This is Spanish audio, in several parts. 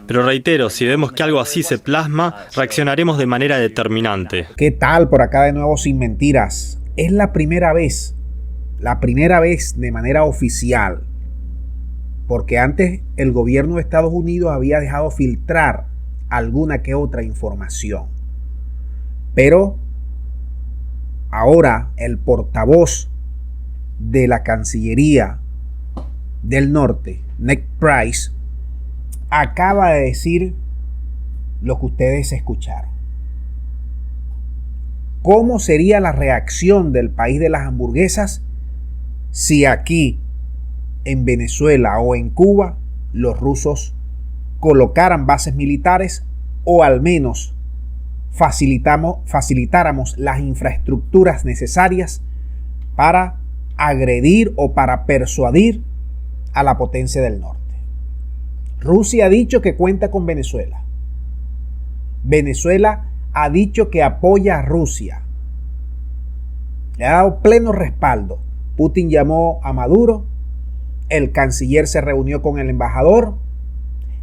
Pero reitero, si vemos que algo así se plasma, reaccionaremos de manera determinante. ¿Qué tal? Por acá de nuevo Sin Mentiras. Es la primera vez de manera oficial, porque antes el gobierno de Estados Unidos había dejado filtrar alguna que otra información. Pero ahora el portavoz de la Cancillería del Norte, Ned Price, acaba de decir lo que ustedes escucharon. ¿Cómo sería la reacción del país de las hamburguesas si aquí en Venezuela o en Cuba los rusos colocaran bases militares o al menos facilitáramos las infraestructuras necesarias para agredir o para persuadir a la potencia del norte? Rusia ha dicho que cuenta con Venezuela. Venezuela ha dicho que apoya a Rusia. Le ha dado pleno respaldo. Putin llamó a Maduro, el canciller se reunió con el embajador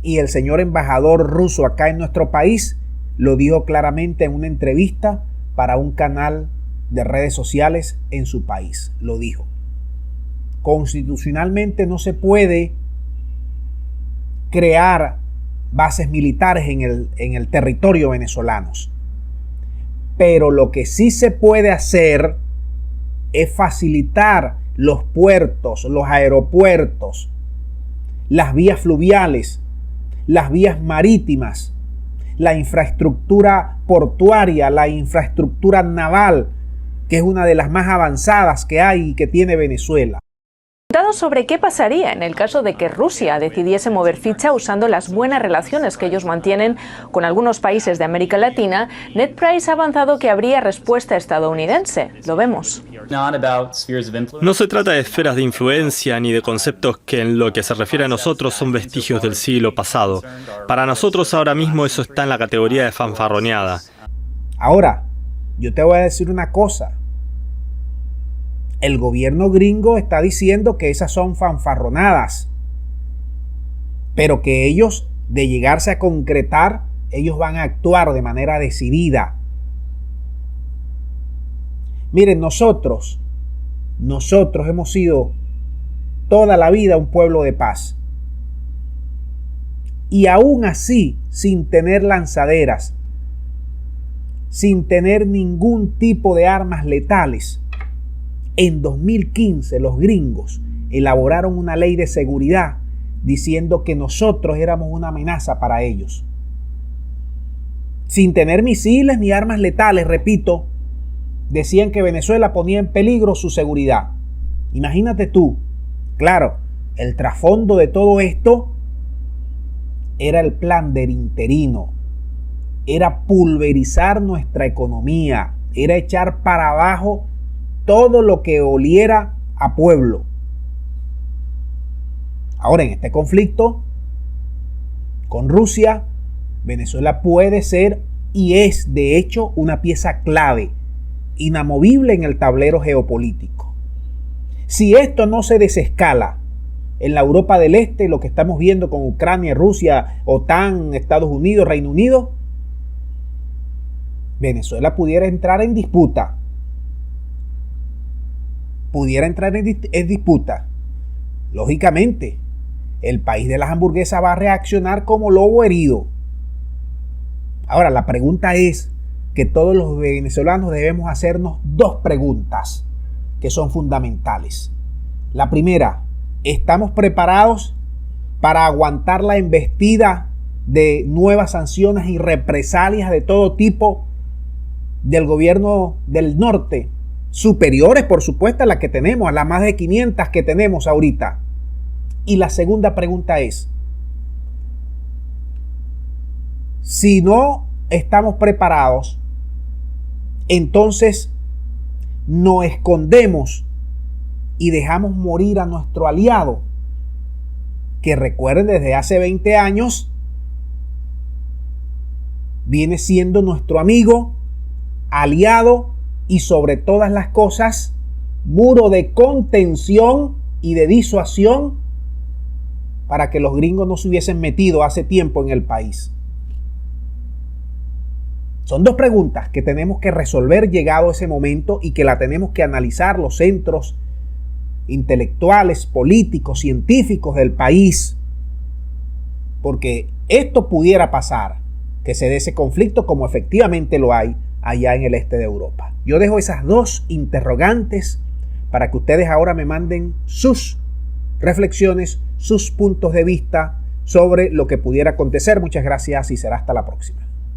y el señor embajador ruso acá en nuestro país lo dijo claramente en una entrevista para un canal de redes sociales en su país. Lo dijo. Constitucionalmente no se puede crear bases militares en el territorio venezolano. Pero lo que sí se puede hacer es facilitar los puertos, los aeropuertos, las vías fluviales, las vías marítimas, la infraestructura portuaria, la infraestructura naval, que es una de las más avanzadas que hay y que tiene Venezuela. Sobre qué pasaría en el caso de que Rusia decidiese mover ficha usando las buenas relaciones que ellos mantienen con algunos países de América Latina, Ned Price ha avanzado que habría respuesta estadounidense. Lo vemos. No se trata de esferas de influencia ni de conceptos que en lo que se refiere a nosotros son vestigios del siglo pasado. Para nosotros ahora mismo eso está en la categoría de fanfarroneada. Ahora, yo te voy a decir una cosa. El gobierno gringo está diciendo que esas son fanfarronadas, pero que ellos, de llegarse a concretar, ellos van a actuar de manera decidida. Miren, nosotros hemos sido toda la vida un pueblo de paz. Y aún así, sin tener lanzaderas, sin tener ningún tipo de armas letales, en 2015 los gringos elaboraron una ley de seguridad diciendo que nosotros éramos una amenaza para ellos. Sin tener misiles ni armas letales, repito, decían que Venezuela ponía en peligro su seguridad. Imagínate tú. Claro, el trasfondo de todo esto era el plan del interino. Era pulverizar nuestra economía. Era echar para abajo todo lo que oliera a pueblo. Ahora, en este conflicto con Rusia, Venezuela puede ser y es de hecho una pieza clave, inamovible en el tablero geopolítico. Si esto no se desescala en la Europa del Este, lo que estamos viendo con Ucrania, Rusia, OTAN, Estados Unidos, Reino Unido, Venezuela pudiera entrar en disputa. Lógicamente, el país de las hamburguesas va a reaccionar como lobo herido. Ahora, la pregunta es que todos los venezolanos debemos hacernos dos preguntas que son fundamentales. La primera, ¿estamos preparados para aguantar la embestida de nuevas sanciones y represalias de todo tipo del gobierno del norte? Superiores, por supuesto, a las que tenemos, a las más de 500 que tenemos ahorita. Y la segunda pregunta es, si no estamos preparados, entonces nos escondemos y dejamos morir a nuestro aliado, que recuerden, desde hace 20 años viene siendo nuestro amigo, aliado y sobre todas las cosas, muro de contención y de disuasión para que los gringos no se hubiesen metido hace tiempo en el país? Son dos preguntas que tenemos que resolver llegado ese momento y que la tenemos que analizar los centros intelectuales, políticos, científicos del país. Porque esto pudiera pasar, que se dé ese conflicto como efectivamente lo hay allá en el este de Europa. Yo dejo esas dos interrogantes para que ustedes ahora me manden sus reflexiones, sus puntos de vista sobre lo que pudiera acontecer. Muchas gracias y será hasta la próxima.